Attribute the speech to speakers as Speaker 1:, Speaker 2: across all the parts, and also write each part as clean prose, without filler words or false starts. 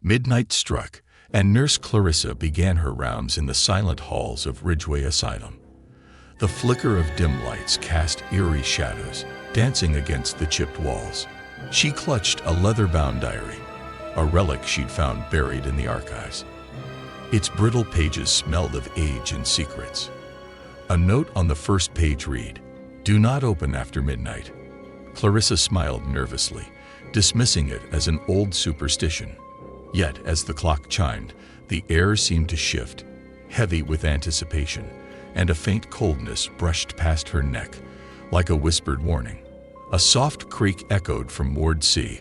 Speaker 1: Midnight struck, and Nurse Clarissa began her rounds in the silent halls of Ridgeway Asylum. The flicker of dim lights cast eerie shadows, dancing against the chipped walls. She clutched a leather-bound diary, a relic she'd found buried in the archives. Its brittle pages smelled of age and secrets. A note on the first page read, "Do not open after midnight." Clarissa smiled nervously, dismissing it as an old superstition. Yet, as the clock chimed, the air seemed to shift, heavy with anticipation, and a faint coldness brushed past her neck, like a whispered warning. A soft creak echoed from Ward C,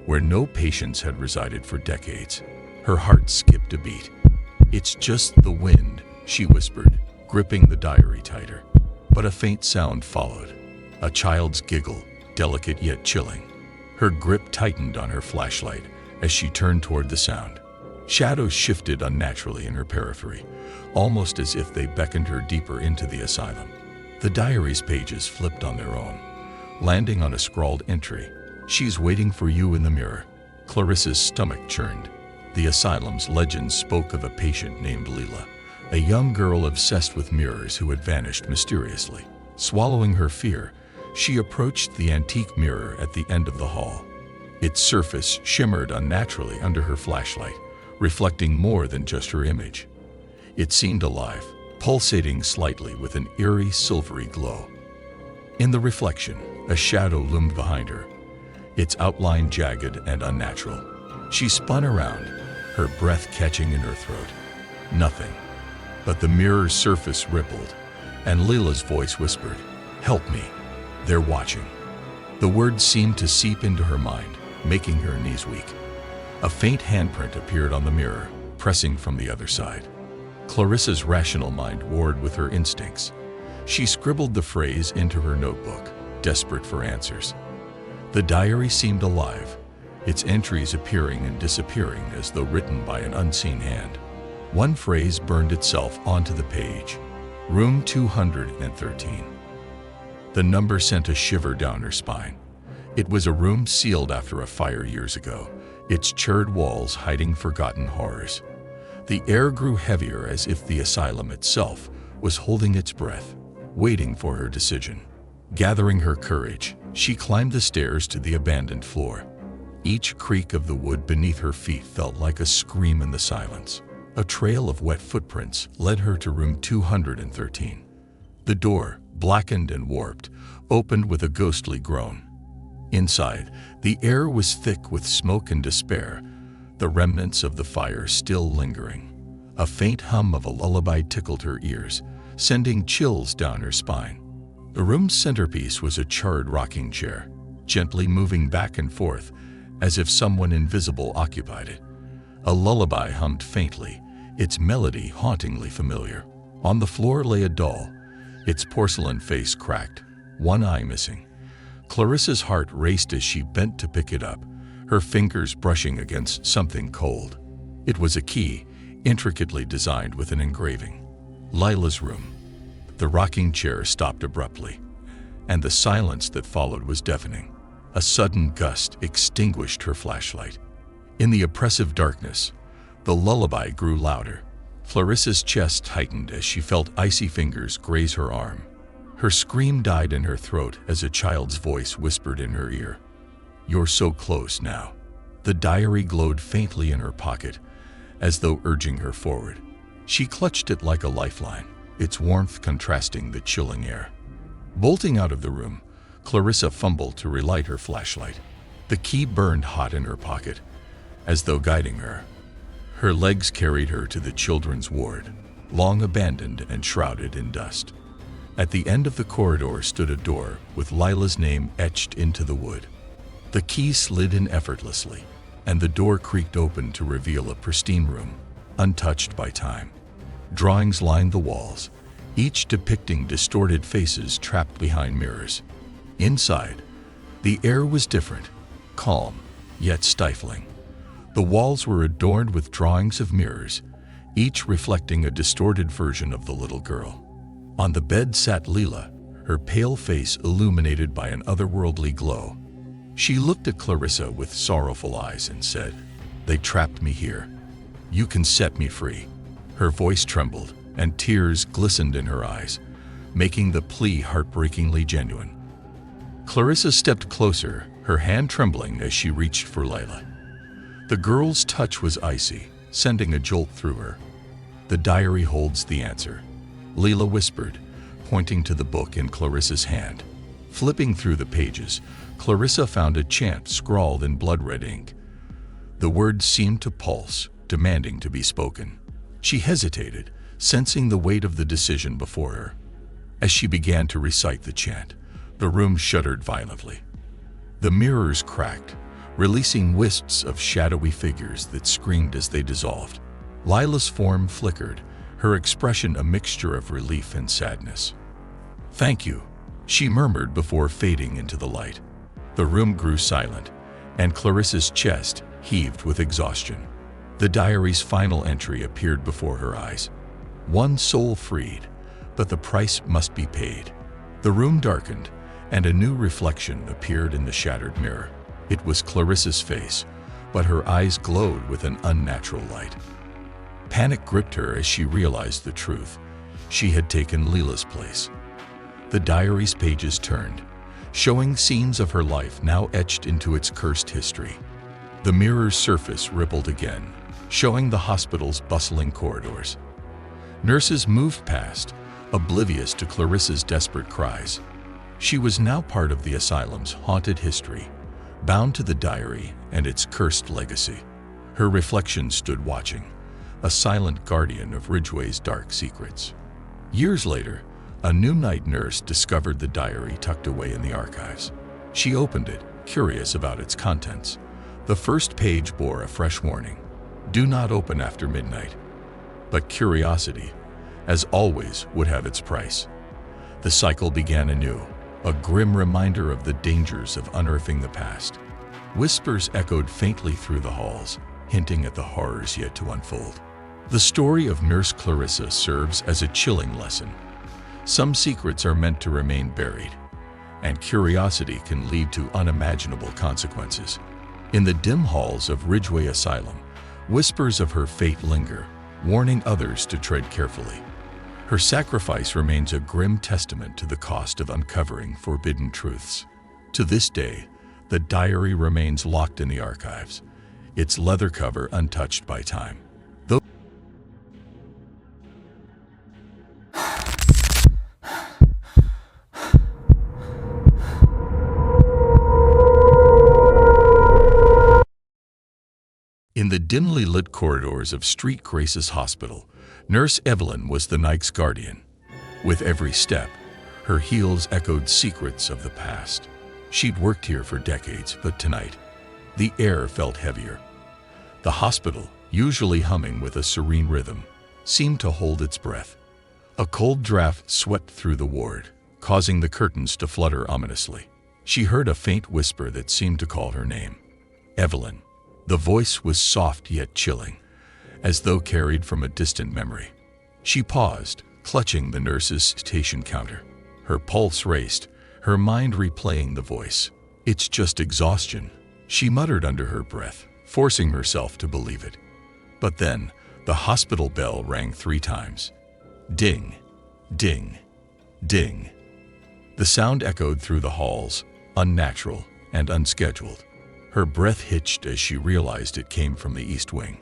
Speaker 1: where no patients had resided for decades. Her heart skipped a beat. "It's just the wind," she whispered, gripping the diary tighter. But a faint sound followed, a child's giggle, delicate yet chilling. Her grip tightened on her flashlight as she turned toward the sound. Shadows shifted unnaturally in her periphery, almost as if they beckoned her deeper into the asylum. The diary's pages flipped on their own, landing on a scrawled entry. "She's waiting for you in the mirror." Clarissa's stomach churned. The asylum's legends spoke of a patient named Leela, a young girl obsessed with mirrors who had vanished mysteriously. Swallowing her fear, she approached the antique mirror at the end of the hall. Its surface shimmered unnaturally under her flashlight, reflecting more than just her image. It seemed alive, pulsating slightly with an eerie silvery glow. In the reflection, a shadow loomed behind her, its outline jagged and unnatural. She spun around, her breath catching in her throat. Nothing. But the mirror's surface rippled, and Leela's voice whispered, "Help me. They're watching." The words seemed to seep into her mind, making her knees weak. A faint handprint appeared on the mirror, pressing from the other side. Clarissa's rational mind warred with her instincts. She scribbled the phrase into her notebook, desperate for answers. The diary seemed alive, its entries appearing and disappearing as though written by an unseen hand. One phrase burned itself onto the page, "Room 213." The number sent a shiver down her spine. It was a room sealed after a fire years ago, its charred walls hiding forgotten horrors. The air grew heavier as if the asylum itself was holding its breath, waiting for her decision. Gathering her courage, she climbed the stairs to the abandoned floor. Each creak of the wood beneath her feet felt like a scream in the silence. A trail of wet footprints led her to room 213. The door, blackened and warped, opened with a ghostly groan. Inside, the air was thick with smoke and despair, the remnants of the fire still lingering. A faint hum of a lullaby tickled her ears, sending chills down her spine. The room's centerpiece was a charred rocking chair, gently moving back and forth, as if someone invisible occupied it. A lullaby hummed faintly, its melody hauntingly familiar. On the floor lay a doll, its porcelain face cracked, one eye missing. Clarissa's heart raced as she bent to pick it up, her fingers brushing against something cold. It was a key, intricately designed with an engraving. Lila's room. The rocking chair stopped abruptly, and the silence that followed was deafening. A sudden gust extinguished her flashlight. In the oppressive darkness, the lullaby grew louder. Clarissa's chest tightened as she felt icy fingers graze her arm. Her scream died in her throat as a child's voice whispered in her ear, "You're so close now." The diary glowed faintly in her pocket, as though urging her forward. She clutched it like a lifeline, its warmth contrasting the chilling air. Bolting out of the room, Clarissa fumbled to relight her flashlight. The key burned hot in her pocket, as though guiding her. Her legs carried her to the children's ward, long abandoned and shrouded in dust. At the end of the corridor stood a door with Lila's name etched into the wood. The key slid in effortlessly, and the door creaked open to reveal a pristine room, untouched by time. Drawings lined the walls, each depicting distorted faces trapped behind mirrors. Inside, the air was different, calm, yet stifling. The walls were adorned with drawings of mirrors, each reflecting a distorted version of the little girl. On the bed sat Leela, her pale face illuminated by an otherworldly glow. She looked at Clarissa with sorrowful eyes and said, They trapped me here. You can set me free." Her voice trembled, and tears glistened in her eyes, making the plea heartbreakingly genuine. Clarissa stepped closer, her hand trembling as she reached for Layla. The girl's touch was icy, sending a jolt through her. "The diary holds the answer," Leela whispered, pointing to the book in Clarissa's hand. Flipping through the pages, Clarissa found a chant scrawled in blood-red ink. The words seemed to pulse, demanding to be spoken. She hesitated, sensing the weight of the decision before her. As she began to recite the chant, the room shuddered violently. The mirrors cracked, releasing wisps of shadowy figures that screamed as they dissolved. Lila's form flickered, her expression a mixture of relief and sadness. "Thank you," she murmured before fading into the light. The room grew silent, and Clarissa's chest heaved with exhaustion. The diary's final entry appeared before her eyes. One soul freed, but the price must be paid. The room darkened, and a new reflection appeared in the shattered mirror. It was Clarissa's face, but her eyes glowed with an unnatural light. Panic gripped her as she realized the truth. She had taken Leela's place. The diary's pages turned, showing scenes of her life now etched into its cursed history. The mirror's surface rippled again, showing the hospital's bustling corridors. Nurses moved past, oblivious to Clarissa's desperate cries. She was now part of the asylum's haunted history, bound to the diary and its cursed legacy. Her reflection stood watching, a silent guardian of Ridgeway's dark secrets. Years later, a new night nurse discovered the diary tucked away in the archives. She opened it, curious about its contents. The first page bore a fresh warning: "Do not open after midnight." But curiosity, as always, would have its price. The cycle began anew, a grim reminder of the dangers of unearthing the past. Whispers echoed faintly through the halls, hinting at the horrors yet to unfold. The story of Nurse Clarissa serves as a chilling lesson. Some secrets are meant to remain buried, and curiosity can lead to unimaginable consequences. In the dim halls of Ridgeway Asylum, whispers of her fate linger, warning others to tread carefully. Her sacrifice remains a grim testament to the cost of uncovering forbidden truths. To this day, the diary remains locked in the archives, its leather cover untouched by time. In the dimly lit corridors of Street Grace's hospital, Nurse Evelyn was the night's guardian. With every step, her heels echoed secrets of the past. She'd worked here for decades, but tonight, the air felt heavier. The hospital, usually humming with a serene rhythm, seemed to hold its breath. A cold draft swept through the ward, causing the curtains to flutter ominously. She heard a faint whisper that seemed to call her name. "Evelyn." The voice was soft yet chilling, as though carried from a distant memory. She paused, clutching the nurse's station counter. Her pulse raced, her mind replaying the voice. "It's just exhaustion," she muttered under her breath, forcing herself to believe it. But then, the hospital bell rang 3 times. Ding, ding, ding. The sound echoed through the halls, unnatural and unscheduled. Her breath hitched as she realized it came from the East Wing,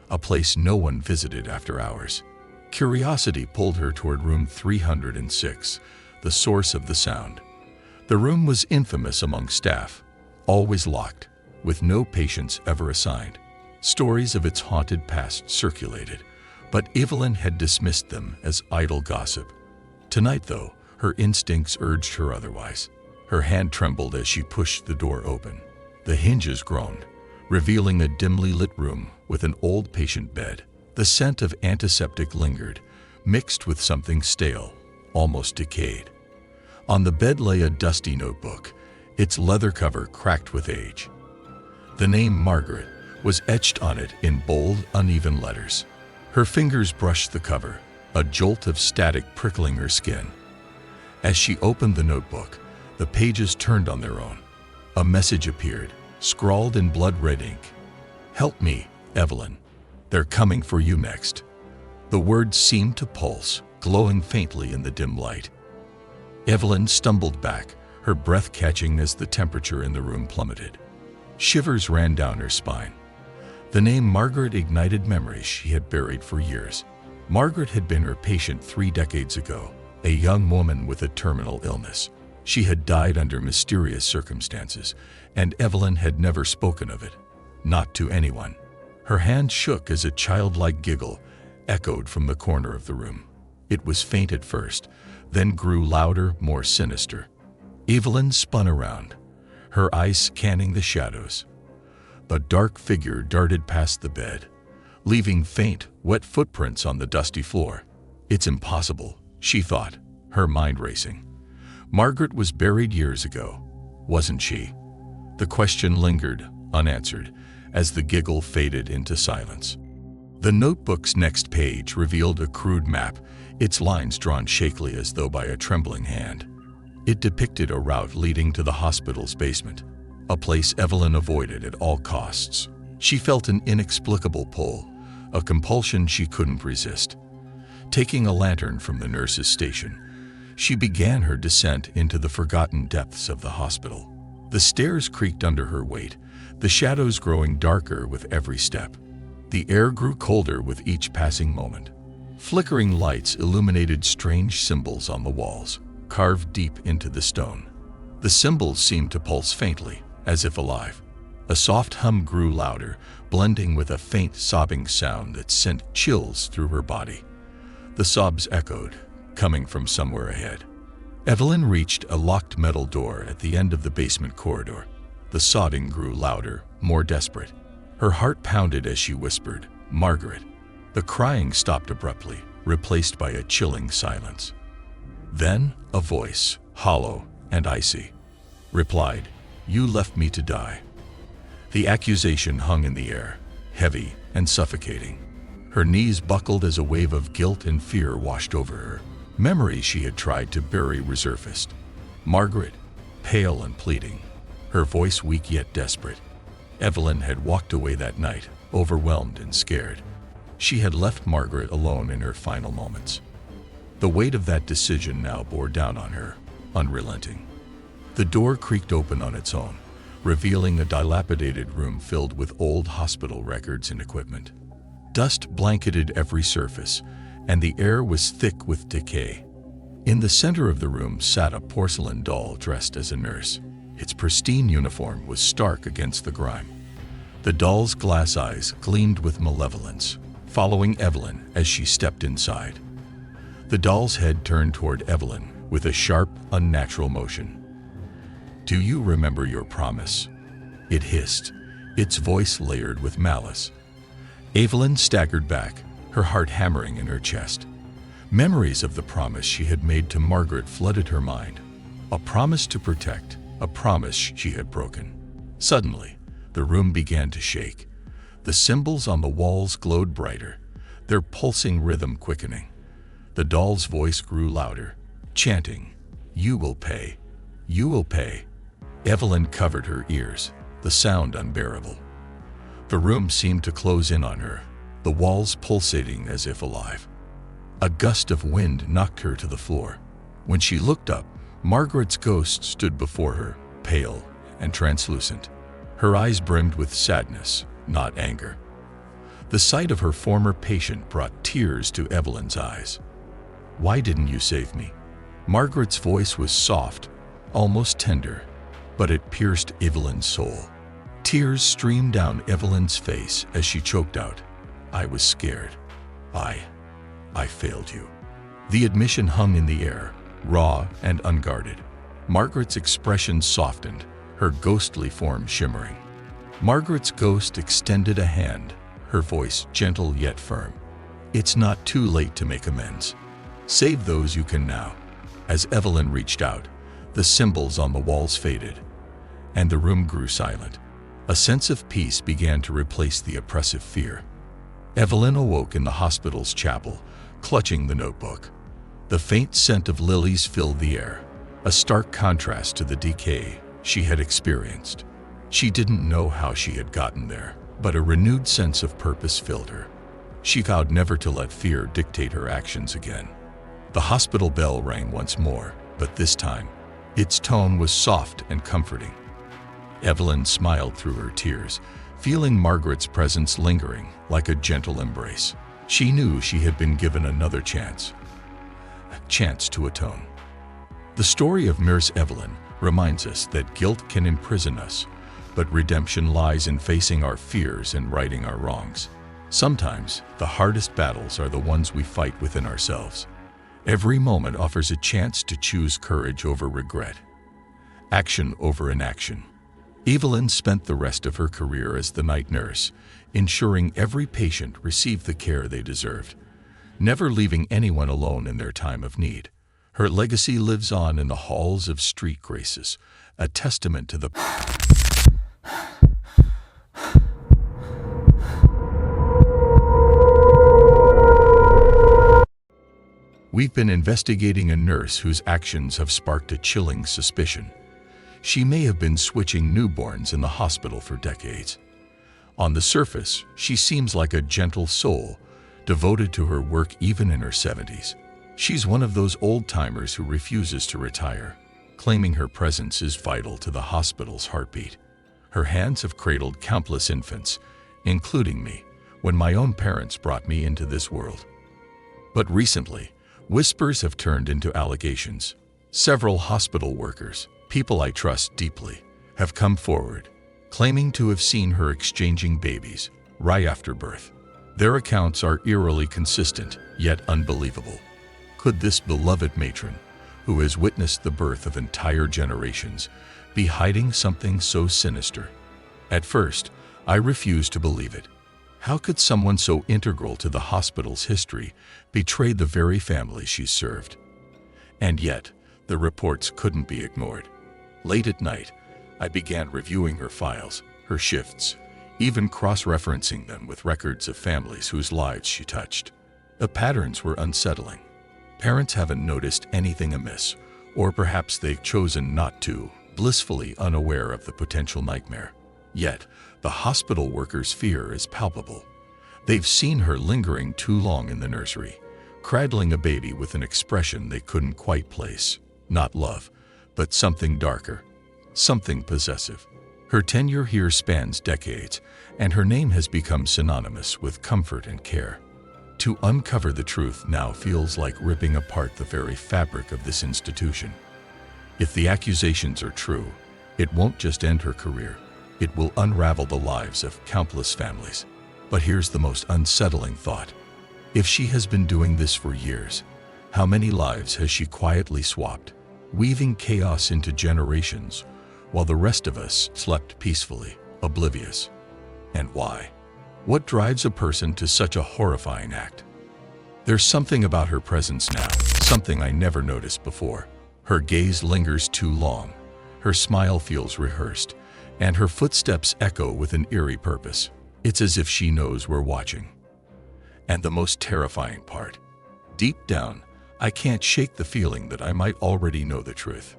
Speaker 1: a place no one visited after hours. Curiosity pulled her toward room 306, the source of the sound. The room was infamous among staff, always locked, with no patients ever assigned. Stories of its haunted past circulated, but Evelyn had dismissed them as idle gossip. Tonight, though, her instincts urged her otherwise. Her hand trembled as she pushed the door open. The hinges groaned, revealing a dimly lit room with an old patient bed. The scent of antiseptic lingered, mixed with something stale, almost decayed. On the bed lay a dusty notebook, its leather cover cracked with age. The name Margaret was etched on it in bold, uneven letters. Her fingers brushed the cover, a jolt of static prickling her skin. As she opened the notebook, the pages turned on their own. A message appeared, scrawled in blood-red ink. "Help me, Evelyn, they're coming for you next." The words seemed to pulse, glowing faintly in the dim light. Evelyn stumbled back, her breath catching as the temperature in the room plummeted. Shivers ran down her spine. The name Margaret ignited memories she had buried for years. Margaret had been her patient 3 decades ago, a young woman with a terminal illness. She had died under mysterious circumstances, and Evelyn had never spoken of it, not to anyone. Her hand shook as a childlike giggle echoed from the corner of the room. It was faint at first, then grew louder, more sinister. Evelyn spun around, her eyes scanning the shadows. A dark figure darted past the bed, leaving faint, wet footprints on the dusty floor. "It's impossible," she thought, her mind racing. Margaret was buried years ago, wasn't she? The question lingered, unanswered, as the giggle faded into silence. The notebook's next page revealed a crude map, its lines drawn shakily as though by a trembling hand. It depicted a route leading to the hospital's basement, a place Evelyn avoided at all costs. She felt an inexplicable pull, a compulsion she couldn't resist. Taking a lantern from the nurse's station, she began her descent into the forgotten depths of the hospital. The stairs creaked under her weight, the shadows growing darker with every step. The air grew colder with each passing moment. Flickering lights illuminated strange symbols on the walls, carved deep into the stone. The symbols seemed to pulse faintly, as if alive. A soft hum grew louder, blending with a faint sobbing sound that sent chills through her body. The sobs echoed, coming from somewhere ahead. Evelyn reached a locked metal door at the end of the basement corridor. The sobbing grew louder, more desperate. Her heart pounded as she whispered, "Margaret." The crying stopped abruptly, replaced by a chilling silence. Then a voice, hollow and icy, replied, "You left me to die." The accusation hung in the air, heavy and suffocating. Her knees buckled as a wave of guilt and fear washed over her. Memories she had tried to bury resurfaced. Margaret, pale and pleading, her voice weak yet desperate. Evelyn had walked away that night, overwhelmed and scared. She had left Margaret alone in her final moments. The weight of that decision now bore down on her, unrelenting. The door creaked open on its own, revealing a dilapidated room filled with old hospital records and equipment. Dust blanketed every surface, and the air was thick with decay. In the center of the room sat a porcelain doll dressed as a nurse. Its pristine uniform was stark against the grime. The doll's glass eyes gleamed with malevolence, following Evelyn as she stepped inside. The doll's head turned toward Evelyn with a sharp, unnatural motion. "Do you remember your promise?" it hissed, its voice layered with malice. Evelyn staggered back, her heart hammering in her chest. Memories of the promise she had made to Margaret flooded her mind. A promise to protect, a promise she had broken. Suddenly, the room began to shake. The symbols on the walls glowed brighter, their pulsing rhythm quickening. The doll's voice grew louder, chanting, "You will pay, you will pay." Evelyn covered her ears, the sound unbearable. The room seemed to close in on her, the walls pulsating as if alive. A gust of wind knocked her to the floor. When she looked up, Margaret's ghost stood before her, pale and translucent. Her eyes brimmed with sadness, not anger. The sight of her former patient brought tears to Evelyn's eyes. "Why didn't you save me?" Margaret's voice was soft, almost tender, but it pierced Evelyn's soul. Tears streamed down Evelyn's face as she choked out, "I was scared. I failed you." The admission hung in the air, raw and unguarded. Margaret's expression softened, her ghostly form shimmering. Margaret's ghost extended a hand, her voice gentle yet firm. "It's not too late to make amends. Save those you can now." As Evelyn reached out, the symbols on the walls faded, and the room grew silent. A sense of peace began to replace the oppressive fear. Evelyn awoke in the hospital's chapel, clutching the notebook. The faint scent of lilies filled the air, a stark contrast to the decay she had experienced. She didn't know how she had gotten there, But a renewed sense of purpose filled her. She vowed never to let fear dictate her actions again. The hospital bell rang once more, but this time, its tone was soft and comforting. Evelyn smiled through her tears, feeling Margaret's presence lingering like a gentle embrace. She knew she had been given another chance, a chance to atone. The story of Nurse Evelyn reminds us that guilt can imprison us, but redemption lies in facing our fears and righting our wrongs. Sometimes, the hardest battles are the ones we fight within ourselves. Every moment offers a chance to choose courage over regret, action over inaction. Evelyn spent the rest of her career as the night nurse, ensuring every patient received the care they deserved, never leaving anyone alone in their time of need. Her legacy lives on in the halls of street graces, a testament to the We've been investigating a nurse whose actions have sparked a chilling suspicion. She may have been switching newborns in the hospital for decades. On the surface, she seems like a gentle soul, devoted to her work even in her 70s. She's one of those old-timers who refuses to retire, claiming her presence is vital to the hospital's heartbeat. Her hands have cradled countless infants, including me, when my own parents brought me into this world. But recently, whispers have turned into allegations. Several hospital workers, people I trust deeply, have come forward, claiming to have seen her exchanging babies right after birth. Their accounts are eerily consistent, yet unbelievable. Could this beloved matron, who has witnessed the birth of entire generations, be hiding something so sinister? At first, I refused to believe it. How could someone so integral to the hospital's history betray the very family she served? And yet, the reports couldn't be ignored. Late at night, I began reviewing her files, her shifts, even cross-referencing them with records of families whose lives she touched. The patterns were unsettling. Parents haven't noticed anything amiss, or perhaps they've chosen not to, blissfully unaware of the potential nightmare. Yet, the hospital workers' fear is palpable. They've seen her lingering too long in the nursery, cradling a baby with an expression they couldn't quite place. Not love, but something darker, something possessive. Her tenure here spans decades, and her name has become synonymous with comfort and care. To uncover the truth now feels like ripping apart the very fabric of this institution. If the accusations are true, it won't just end her career. It will unravel the lives of countless families. But here's the most unsettling thought. If she has been doing this for years, how many lives has she quietly swapped, weaving chaos into generations, while the rest of us slept peacefully, oblivious? And why? What drives a person to such a horrifying act? There's something about her presence now, something I never noticed before. Her gaze lingers too long, her smile feels rehearsed, and her footsteps echo with an eerie purpose. It's as if she knows we're watching. And the most terrifying part, deep down, I can't shake the feeling that I might already know the truth.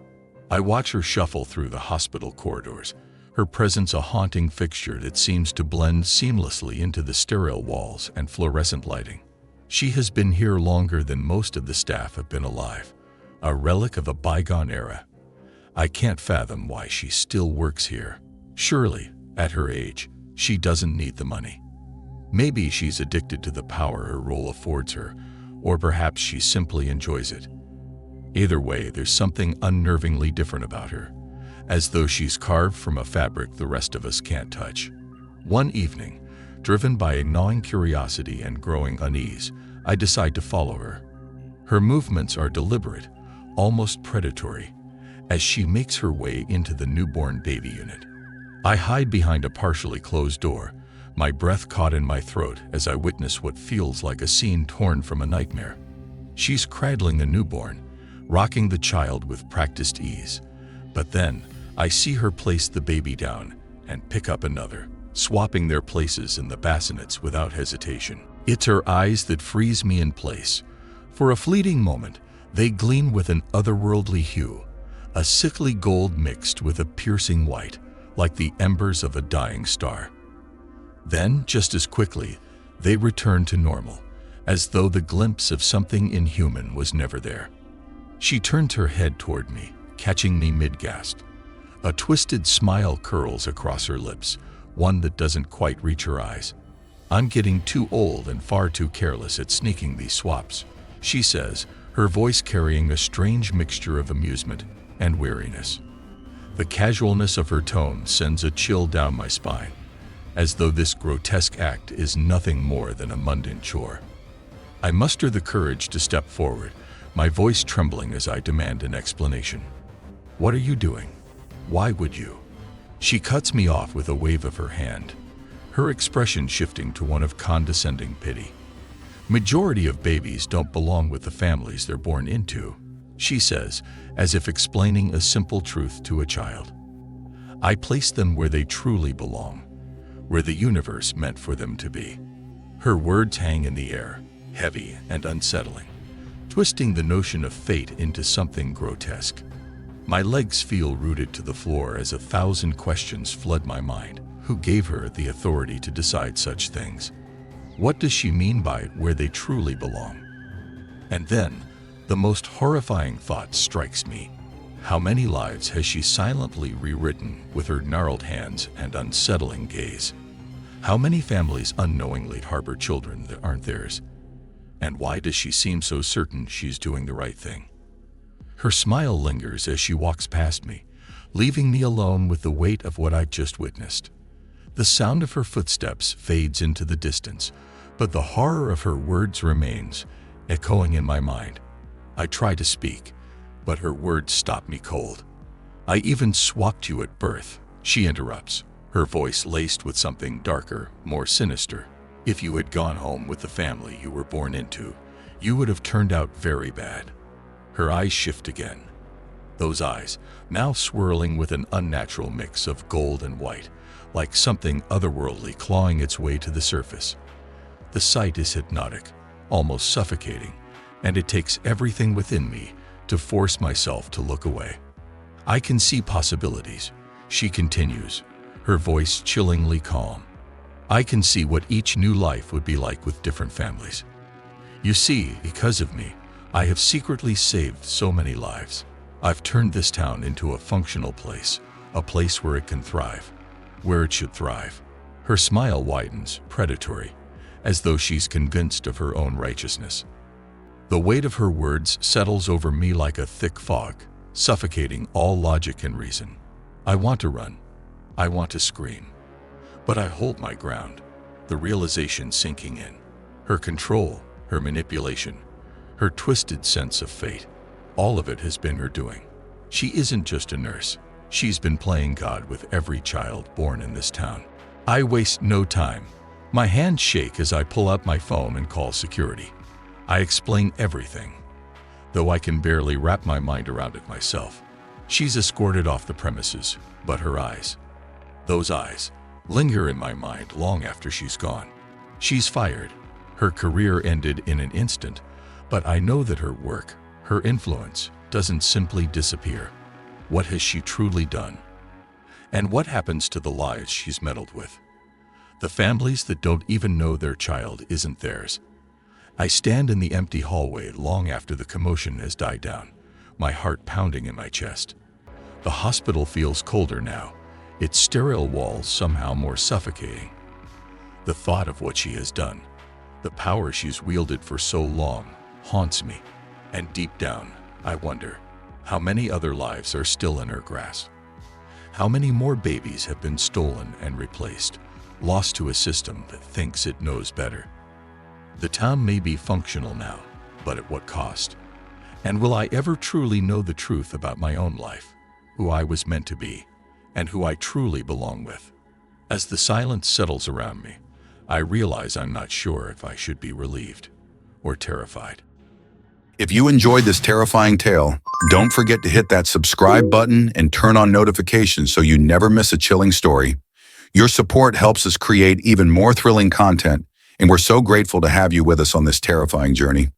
Speaker 1: I watch her shuffle through the hospital corridors, her presence a haunting fixture that seems to blend seamlessly into the sterile walls and fluorescent lighting. She has been here longer than most of the staff have been alive, a relic of a bygone era. I can't fathom why she still works here. Surely, at her age, she doesn't need the money. Maybe she's addicted to the power her role affords her, or perhaps she simply enjoys it. Either way, there's something unnervingly different about her, as though she's carved from a fabric the rest of us can't touch. One evening, driven by a gnawing curiosity and growing unease, I decide to follow her. Her movements are deliberate, almost predatory, as she makes her way into the newborn baby unit. I hide behind a partially closed door, my breath caught in my throat as I witness what feels like a scene torn from a nightmare. She's cradling a newborn, rocking the child with practiced ease. But then, I see her place the baby down and pick up another, swapping their places in the bassinets without hesitation. It's her eyes that freeze me in place. For a fleeting moment, they gleam with an otherworldly hue, a sickly gold mixed with a piercing white, like the embers of a dying star. Then, just as quickly, they returned to normal, as though the glimpse of something inhuman was never there. She turned her head toward me, catching me mid-gasp. A twisted smile curls across her lips, one that doesn't quite reach her eyes. "I'm getting too old and far too careless at sneaking these swaps," she says, her voice carrying a strange mixture of amusement and weariness. The casualness of her tone sends a chill down my spine, as though this grotesque act is nothing more than a mundane chore. I muster the courage to step forward, my voice trembling as I demand an explanation. "What are you doing? Why would you?" She cuts me off with a wave of her hand, her expression shifting to one of condescending pity. "Majority of babies don't belong with the families they're born into," she says, as if explaining a simple truth to a child. "I place them where they truly belong, where the universe meant for them to be." Her words hang in the air, heavy and unsettling, twisting the notion of fate into something grotesque. My legs feel rooted to the floor as 1,000 questions flood my mind. Who gave her the authority to decide such things? What does she mean by where they truly belong? And then, the most horrifying thought strikes me. How many lives has she silently rewritten with her gnarled hands and unsettling gaze? How many families unknowingly harbor children that aren't theirs? And why does she seem so certain she's doing the right thing? Her smile lingers as she walks past me, leaving me alone with the weight of what I've just witnessed. The sound of her footsteps fades into the distance, but the horror of her words remains, echoing in my mind. I try to speak, but her words stop me cold. "I even swapped you at birth," she interrupts, her voice laced with something darker, more sinister. "If you had gone home with the family you were born into, you would have turned out very bad." Her eyes shift again. Those eyes, now swirling with an unnatural mix of gold and white, like something otherworldly clawing its way to the surface. The sight is hypnotic, almost suffocating, and it takes everything within me to force myself to look away. "I can see possibilities," she continues, her voice chillingly calm. "I can see what each new life would be like with different families. You see, because of me, I have secretly saved so many lives. I've turned this town into a functional place, a place where it can thrive, where it should thrive." Her smile widens, predatory, as though she's convinced of her own righteousness. The weight of her words settles over me like a thick fog, suffocating all logic and reason. I want to run. I want to scream. But I hold my ground, the realization sinking in. Her control, her manipulation, her twisted sense of fate, all of it has been her doing. She isn't just a nurse. She's been playing God with every child born in this town. I waste no time. My hands shake as I pull out my phone and call security. I explain everything, though I can barely wrap my mind around it myself. She's escorted off the premises, but her eyes, those eyes, linger in my mind long after she's gone. She's fired. Her career ended in an instant, but I know that her work, her influence, doesn't simply disappear. What has she truly done? And what happens to the lives she's meddled with? The families that don't even know their child isn't theirs. I stand in the empty hallway long after the commotion has died down, my heart pounding in my chest. The hospital feels colder now, its sterile walls somehow more suffocating. The thought of what she has done, the power she's wielded for so long, haunts me. And deep down, I wonder, how many other lives are still in her grasp? How many more babies have been stolen and replaced, lost to a system that thinks it knows better? The town may be functional now, but at what cost? And will I ever truly know the truth about my own life, who I was meant to be, and who I truly belong with? As the silence settles around me, I realize I'm not sure if I should be relieved or terrified.
Speaker 2: If you enjoyed this terrifying tale, don't forget to hit that subscribe button and turn on notifications so you never miss a chilling story. Your support helps us create even more thrilling content, and we're so grateful to have you with us on this terrifying journey.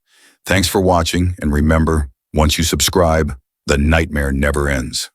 Speaker 2: Thanks for watching, and remember, once you subscribe, the nightmare never ends.